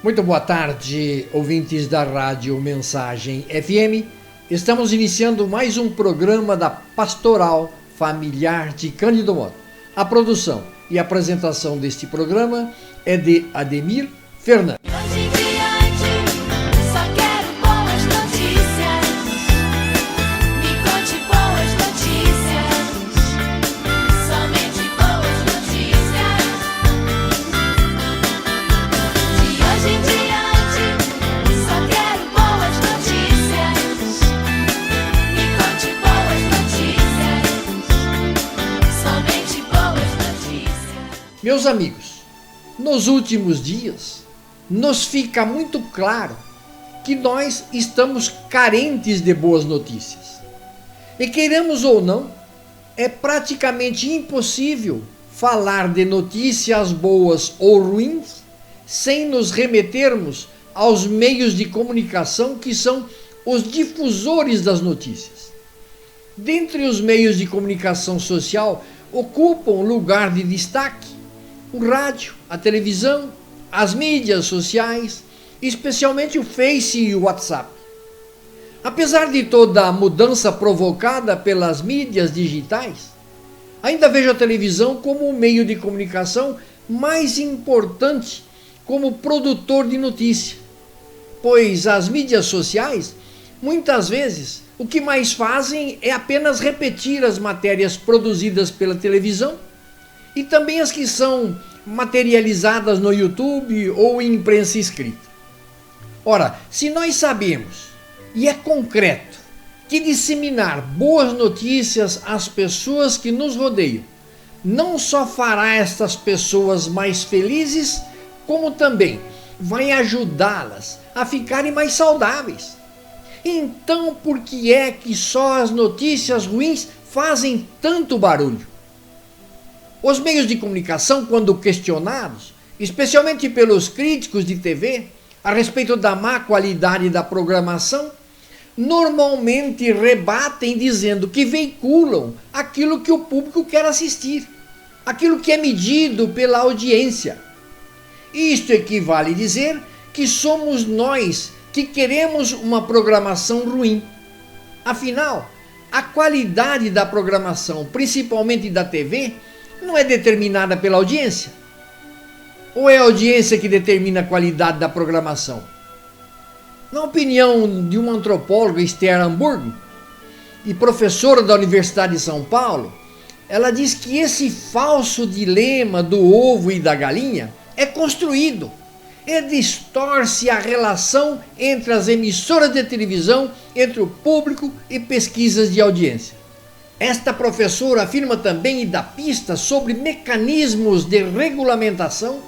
Muito boa tarde, ouvintes da Rádio Mensagem FM. Estamos iniciando mais um programa da Pastoral Familiar de Cândido Mota. A produção e apresentação deste programa é de Ademir Fernandes. Meus amigos, nos últimos dias, nos fica muito claro que nós estamos carentes de boas notícias. E queiramos ou não, é praticamente impossível falar de notícias boas ou ruins sem nos remetermos aos meios de comunicação que são os difusores das notícias. Dentre os meios de comunicação social, ocupam lugar de destaque o rádio, a televisão, as mídias sociais, especialmente o Face e o WhatsApp. Apesar de toda a mudança provocada pelas mídias digitais, ainda vejo a televisão como o meio de comunicação mais importante como produtor de notícia, pois as mídias sociais, muitas vezes, o que mais fazem é apenas repetir as matérias produzidas pela televisão e também as que são materializadas no YouTube ou em imprensa escrita. Ora, se nós sabemos, e é concreto, que disseminar boas notícias às pessoas que nos rodeiam não só fará estas pessoas mais felizes, como também vai ajudá-las a ficarem mais saudáveis. Então, por que é que só as notícias ruins fazem tanto barulho? Os meios de comunicação, quando questionados, especialmente pelos críticos de TV, a respeito da má qualidade da programação, normalmente rebatem dizendo que veiculam aquilo que o público quer assistir, aquilo que é medido pela audiência. Isto equivale a dizer que somos nós que queremos uma programação ruim. Afinal, a qualidade da programação, principalmente da TV, não é determinada pela audiência? Ou é a audiência que determina a qualidade da programação? Na opinião de uma antropóloga, Esther Hamburgo, e professora da Universidade de São Paulo, ela diz que esse falso dilema do ovo e da galinha é construído e distorce a relação entre as emissoras de televisão, entre o público e pesquisas de audiência. Esta professora afirma também e dá pistas sobre mecanismos de regulamentação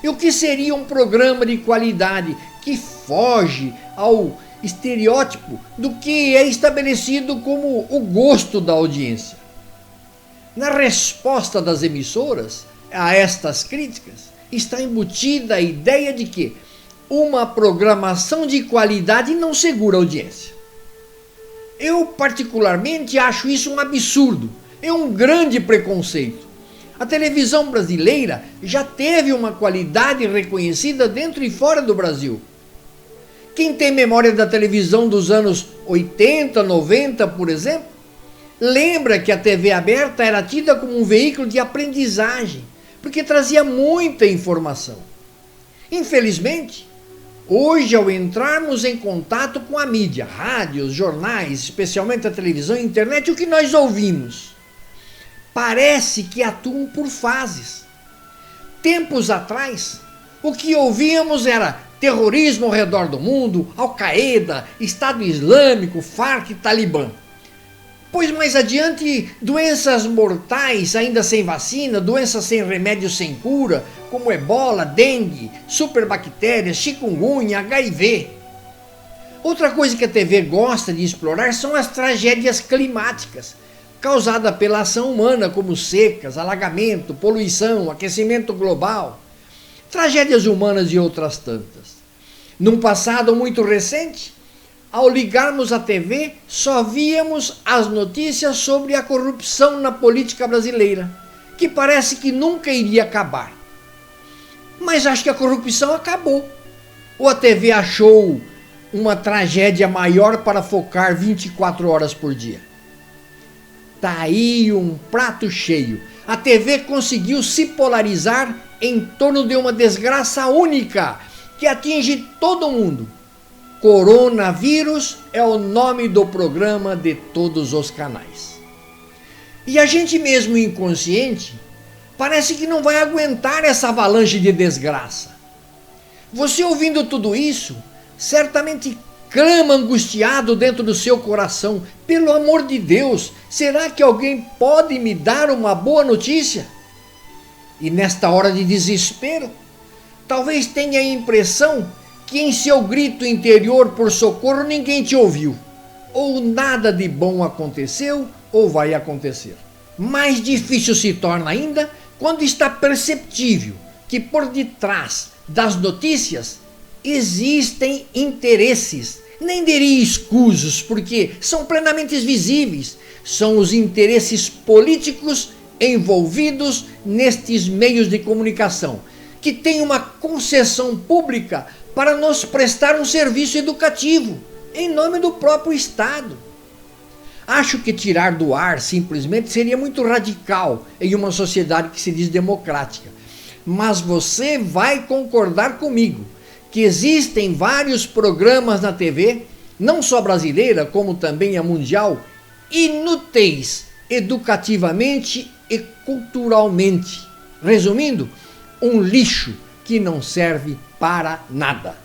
e o que seria um programa de qualidade que foge ao estereótipo do que é estabelecido como o gosto da audiência. Na resposta das emissoras a estas críticas está embutida a ideia de que uma programação de qualidade não segura a audiência. Eu particularmente acho isso um absurdo, é um grande preconceito. A televisão brasileira já teve uma qualidade reconhecida dentro e fora do Brasil. Quem tem memória da televisão dos anos 80, 90, por exemplo, lembra que a TV aberta era tida como um veículo de aprendizagem, porque trazia muita informação. Infelizmente, hoje, ao entrarmos em contato com a mídia, rádios, jornais, especialmente a televisão e a internet, o que nós ouvimos? Parece que atuam por fases. Tempos atrás, o que ouvíamos era terrorismo ao redor do mundo, Al-Qaeda, Estado Islâmico, Farc e Talibã. Pois mais adiante, doenças mortais ainda sem vacina, doenças sem remédio sem cura, como ebola, dengue, superbactérias, chikungunya, HIV. Outra coisa que a TV gosta de explorar são as tragédias climáticas, causadas pela ação humana, como secas, alagamento, poluição, aquecimento global. Tragédias humanas e outras tantas. Num passado muito recente, ao ligarmos a TV, só víamos as notícias sobre a corrupção na política brasileira, que parece que nunca iria acabar. Mas acho que a corrupção acabou. Ou a TV achou uma tragédia maior para focar 24 horas por dia? Tá aí um prato cheio. A TV conseguiu se polarizar em torno de uma desgraça única que atinge todo mundo. Coronavírus é o nome do programa de todos os canais. E a gente mesmo inconsciente parece que não vai aguentar essa avalanche de desgraça. Você ouvindo tudo isso, certamente clama angustiado dentro do seu coração: pelo amor de Deus, será que alguém pode me dar uma boa notícia? E nesta hora de desespero, talvez tenha a impressão que em seu grito interior por socorro ninguém te ouviu, ou nada de bom aconteceu ou vai acontecer. Mais difícil se torna ainda quando está perceptível que por detrás das notícias existem interesses, nem diria escusos, porque são plenamente visíveis. São os interesses políticos envolvidos nestes meios de comunicação, que têm uma concessão pública para nos prestar um serviço educativo, em nome do próprio Estado. Acho que tirar do ar simplesmente seria muito radical em uma sociedade que se diz democrática. Mas você vai concordar comigo que existem vários programas na TV, não só brasileira, como também a mundial, inúteis educativamente e culturalmente. Resumindo, um lixo que não serve para nada.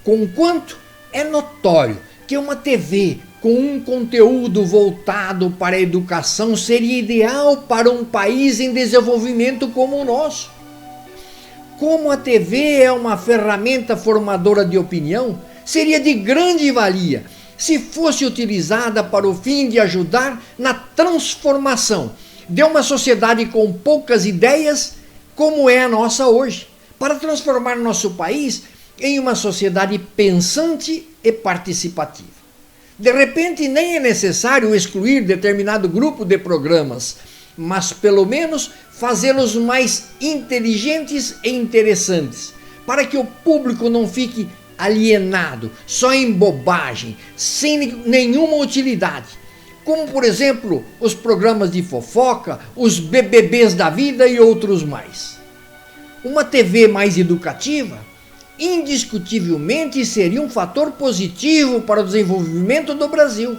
Conquanto é notório que uma TV com um conteúdo voltado para a educação seria ideal para um país em desenvolvimento como o nosso. Como a TV é uma ferramenta formadora de opinião, seria de grande valia se fosse utilizada para o fim de ajudar na transformação de uma sociedade com poucas ideias como é a nossa hoje, para transformar nosso país em uma sociedade pensante e participativa. De repente, nem é necessário excluir determinado grupo de programas, mas pelo menos fazê-los mais inteligentes e interessantes, para que o público não fique alienado, só em bobagem, sem nenhuma utilidade. Como, por exemplo, os programas de fofoca, os BBBs da vida e outros mais. Uma TV mais educativa, indiscutivelmente seria um fator positivo para o desenvolvimento do Brasil.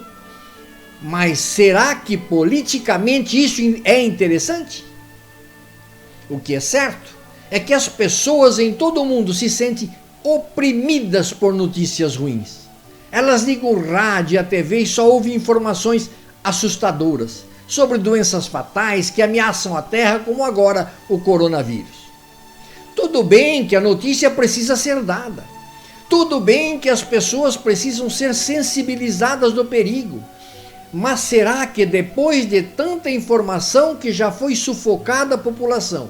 Mas será que politicamente isso é interessante? O que é certo é que as pessoas em todo o mundo se sentem oprimidas por notícias ruins. Elas ligam o rádio e a TV e só ouvem informações assustadoras sobre doenças fatais que ameaçam a Terra, como agora o coronavírus. Tudo bem que a notícia precisa ser dada. Tudo bem que as pessoas precisam ser sensibilizadas do perigo. Mas será que depois de tanta informação que já foi sufocada a população,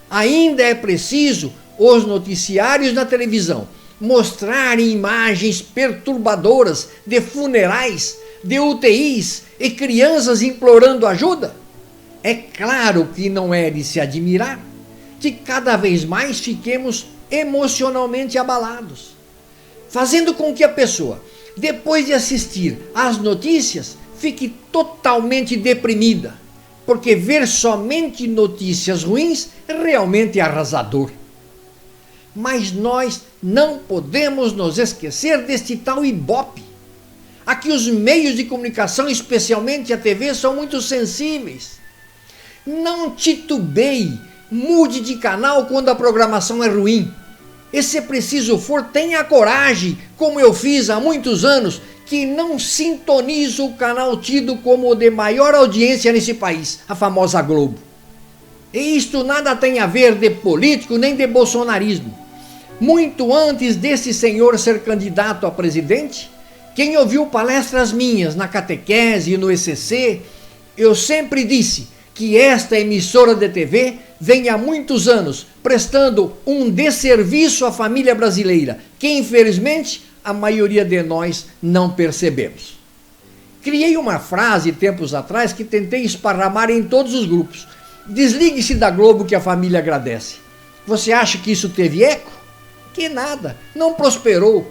ainda é preciso os noticiários na televisão mostrarem imagens perturbadoras de funerais, de UTIs e crianças implorando ajuda? É claro que não é de se admirar que cada vez mais fiquemos emocionalmente abalados, fazendo com que a pessoa, depois de assistir às notícias, fique totalmente deprimida, porque ver somente notícias ruins realmente é arrasador. Mas nós não podemos nos esquecer deste tal Ibope. Aqui os meios de comunicação, especialmente a TV, são muito sensíveis. Não titubeie, mude de canal quando a programação é ruim. E se preciso for, tenha coragem, como eu fiz há muitos anos, que não sintonizo o canal tido como o de maior audiência nesse país, a famosa Globo. E isto nada tem a ver de político nem de bolsonarismo. Muito antes desse senhor ser candidato a presidente, quem ouviu palestras minhas na catequese e no ECC, eu sempre disse que esta emissora de TV vem há muitos anos prestando um desserviço à família brasileira, que infelizmente a maioria de nós não percebemos. Criei uma frase tempos atrás que tentei esparramar em todos os grupos: desligue-se da Globo que a família agradece. Você acha que isso teve eco? Que nada, não prosperou.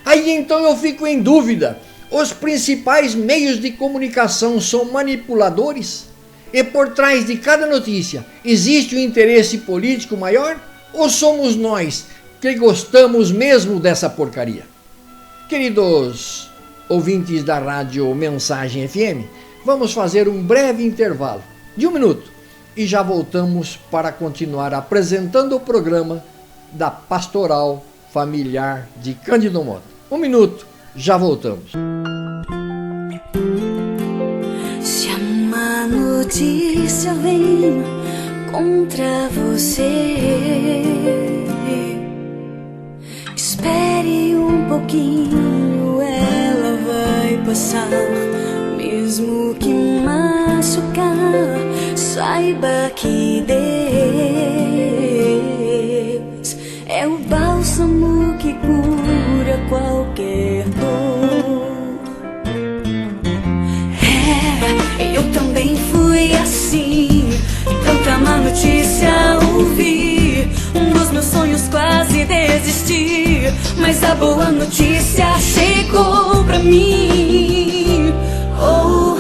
Aí então eu fico em dúvida: os principais meios de comunicação são manipuladores? E por trás de cada notícia existe um interesse político maior? Ou somos nós que gostamos mesmo dessa porcaria? Queridos ouvintes da Rádio Mensagem FM, vamos fazer um breve intervalo de 1 minuto e já voltamos para continuar apresentando o programa da Pastoral Familiar de Cândido Mota. 1 minuto, já voltamos. Se uma notícia vem contra você, espere um pouquinho, ela vai passar. Mesmo que machucar, saiba que Deus é o bálsamo que cura qualquer dor. Eu também fui assim, tanta má notícia ouvi, dos meus sonhos quase desisti, mas a boa notícia chegou pra mim. Oh,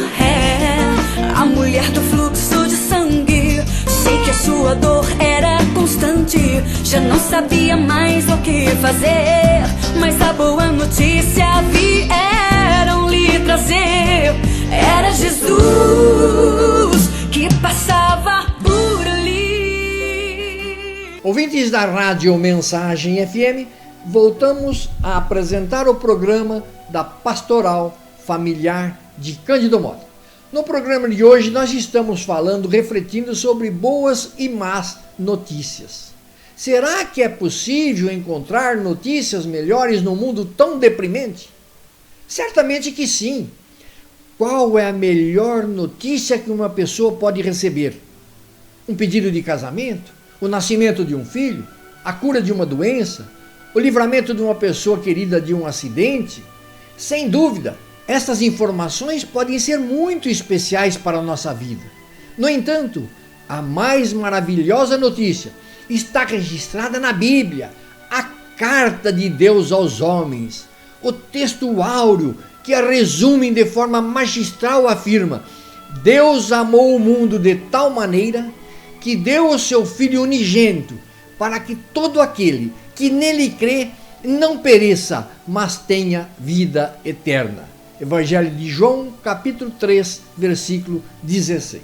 a mulher do fluxo de sangue, sei que a sua dor era constante, já não sabia mais o que fazer, mas a boa notícia vieram lhe trazer. Era Jesus que passava por ali. Ouvintes da Rádio Mensagem FM, voltamos a apresentar o programa da Pastoral Familiar de Cândido Mota. No programa de hoje nós estamos refletindo sobre boas e más notícias. Será que é possível encontrar notícias melhores num mundo tão deprimente? Certamente que sim. Qual é a melhor notícia que uma pessoa pode receber? Um pedido de casamento? O nascimento de um filho? A cura de uma doença? O livramento de uma pessoa querida de um acidente? Sem dúvida, estas informações podem ser muito especiais para a nossa vida. No entanto, a mais maravilhosa notícia está registrada na Bíblia, a carta de Deus aos homens. O texto áureo que a resume de forma magistral afirma: Deus amou o mundo de tal maneira que deu o seu Filho unigênito, para que todo aquele que nele crê não pereça, mas tenha vida eterna. Evangelho de João, capítulo 3, versículo 16.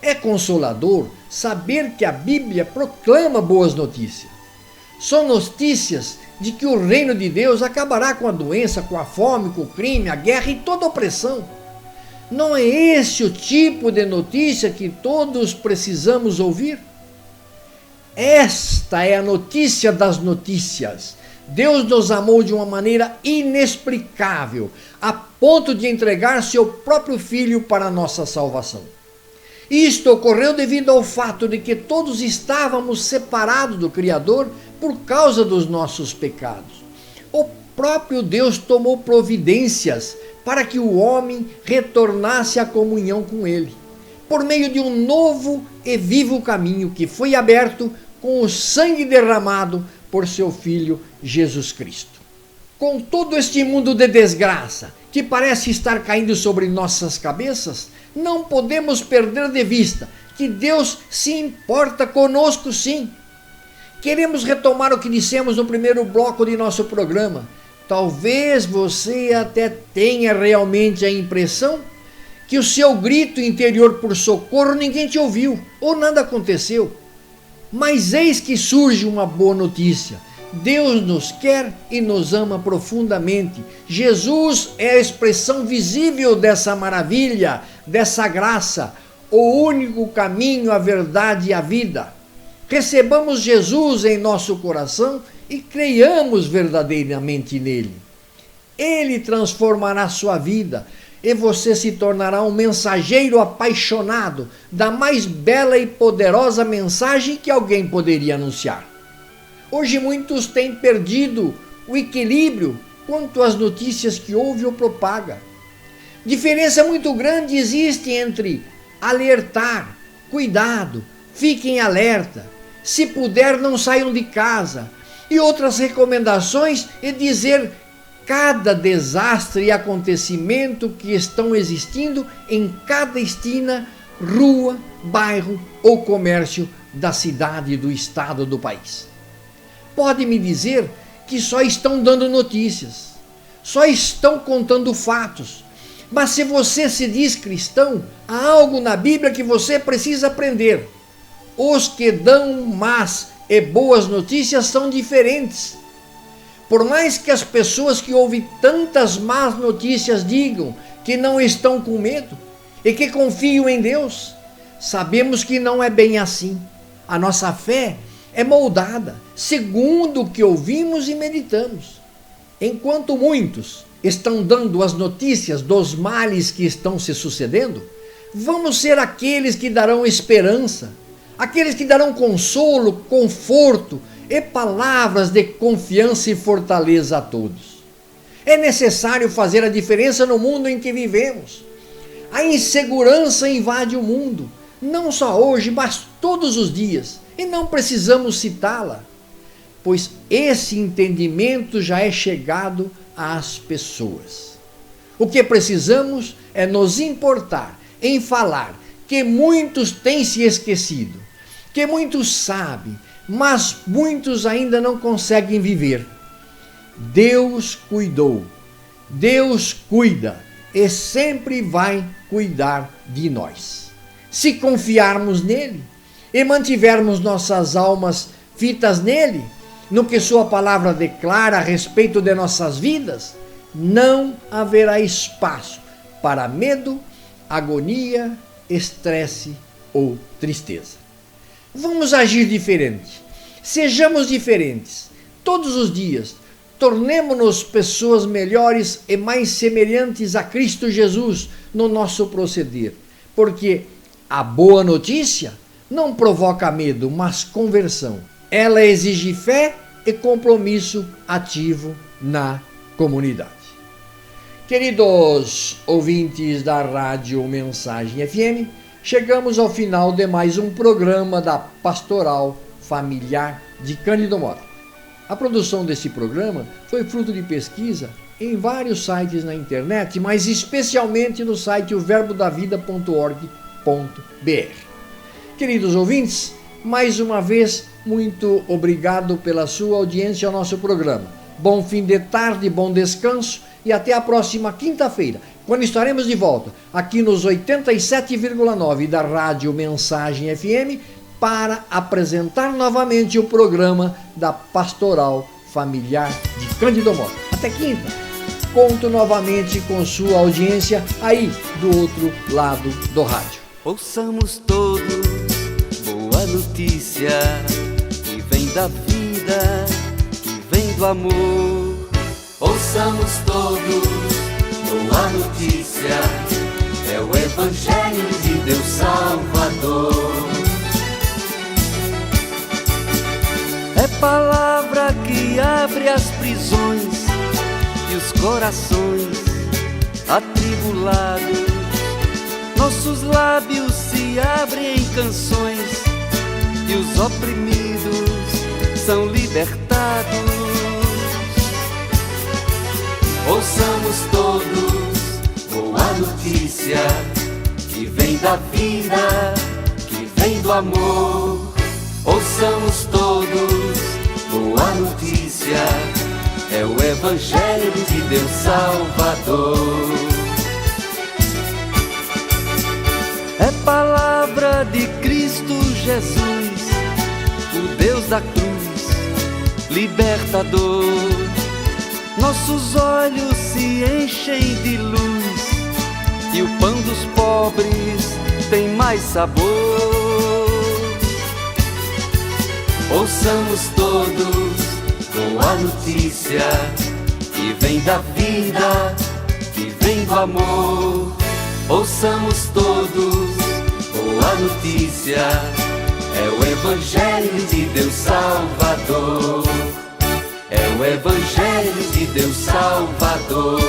É consolador saber que a Bíblia proclama boas notícias. São notícias de que o reino de Deus acabará com a doença, com a fome, com o crime, a guerra e toda a opressão. Não é esse o tipo de notícia que todos precisamos ouvir? Esta é a notícia das notícias. Deus nos amou de uma maneira inexplicável, a ponto de entregar seu próprio Filho para a nossa salvação. Isto ocorreu devido ao fato de que todos estávamos separados do Criador por causa dos nossos pecados. O próprio Deus tomou providências para que o homem retornasse à comunhão com Ele, por meio de um novo e vivo caminho que foi aberto com o sangue derramado por seu Filho Jesus Cristo. Com todo este mundo de desgraça que parece estar caindo sobre nossas cabeças, não podemos perder de vista que Deus se importa conosco sim. Queremos retomar o que dissemos no primeiro bloco de nosso programa. Talvez você até tenha realmente a impressão que o seu grito interior por socorro ninguém te ouviu ou nada aconteceu. Mas eis que surge uma boa notícia. Deus nos quer e nos ama profundamente. Jesus é a expressão visível dessa maravilha, dessa graça, o único caminho, a verdade e a vida. Recebamos Jesus em nosso coração e creiamos verdadeiramente nele. Ele transformará sua vida e você se tornará um mensageiro apaixonado da mais bela e poderosa mensagem que alguém poderia anunciar. Hoje muitos têm perdido o equilíbrio quanto às notícias que ouve ou propaga. Diferença muito grande existe entre alertar, cuidado, fiquem alerta, se puder não saiam de casa, E outras recomendações é dizer cada desastre e acontecimento que estão existindo em cada esquina, rua, bairro ou comércio da cidade, do estado, do país. Pode me dizer que só estão dando notícias, só estão contando fatos, mas se você se diz cristão, há algo na Bíblia que você precisa aprender. Os que dão más e boas notícias são diferentes. Por mais que as pessoas que ouvem tantas más notícias digam que não estão com medo e que confiam em Deus, sabemos que não é bem assim. A nossa fé é moldada segundo o que ouvimos e meditamos. Enquanto muitos estão dando as notícias dos males que estão se sucedendo, vamos ser aqueles que darão esperança, aqueles que darão consolo, conforto e palavras de confiança e fortaleza a todos. É necessário fazer a diferença no mundo em que vivemos. A insegurança invade o mundo, não só hoje, mas todos os dias, e não precisamos citá-la, pois esse entendimento já é chegado às pessoas. O que precisamos é nos importar em falar que muitos têm se esquecido, que muitos sabem, mas muitos ainda não conseguem viver. Deus cuidou, Deus cuida e sempre vai cuidar de nós. Se confiarmos nele e mantivermos nossas almas fitas nele, no que sua palavra declara a respeito de nossas vidas, não haverá espaço para medo, agonia, estresse ou tristeza. Vamos agir diferente. Sejamos diferentes. Todos os dias, tornemo-nos pessoas melhores e mais semelhantes a Cristo Jesus no nosso proceder. Porque a boa notícia não provoca medo, mas conversão. Ela exige fé e compromisso ativo na comunidade. Queridos ouvintes da Rádio Mensagem FM, chegamos ao final de mais um programa da Pastoral Familiar de Cândido Mota. A produção desse programa foi fruto de pesquisa em vários sites na internet, mas especialmente no site verbodavida.org.br. Queridos ouvintes, mais uma vez, muito obrigado pela sua audiência ao nosso programa. Bom fim de tarde, bom descanso e até a próxima quinta-feira, quando estaremos de volta aqui nos 87,9 da Rádio Mensagem FM para apresentar novamente o programa da Pastoral Familiar de Cândido Mota. Até quinta, conto novamente com sua audiência aí do outro lado do rádio. Ouçamos todos boa notícia que vem da vida, que vem do amor. Ouçamos todos boa notícia, é o Evangelho de Deus Salvador. É palavra que abre as prisões e os corações atribulados. Nossos lábios se abrem em canções e os oprimidos são libertados. Ouçamos todos boa notícia que vem da vida, que vem do amor. Ouçamos todos boa notícia, é o Evangelho de Deus Salvador. É palavra de Cristo Jesus, o Deus da cruz, libertador. Nossos olhos se enchem de luz e o pão dos pobres tem mais sabor. Ouçamos todos boa notícia que vem da vida, que vem do amor. Ouçamos todos boa notícia, é o Evangelho de Deus Salvador. É o Evangelho de Deus Salvador.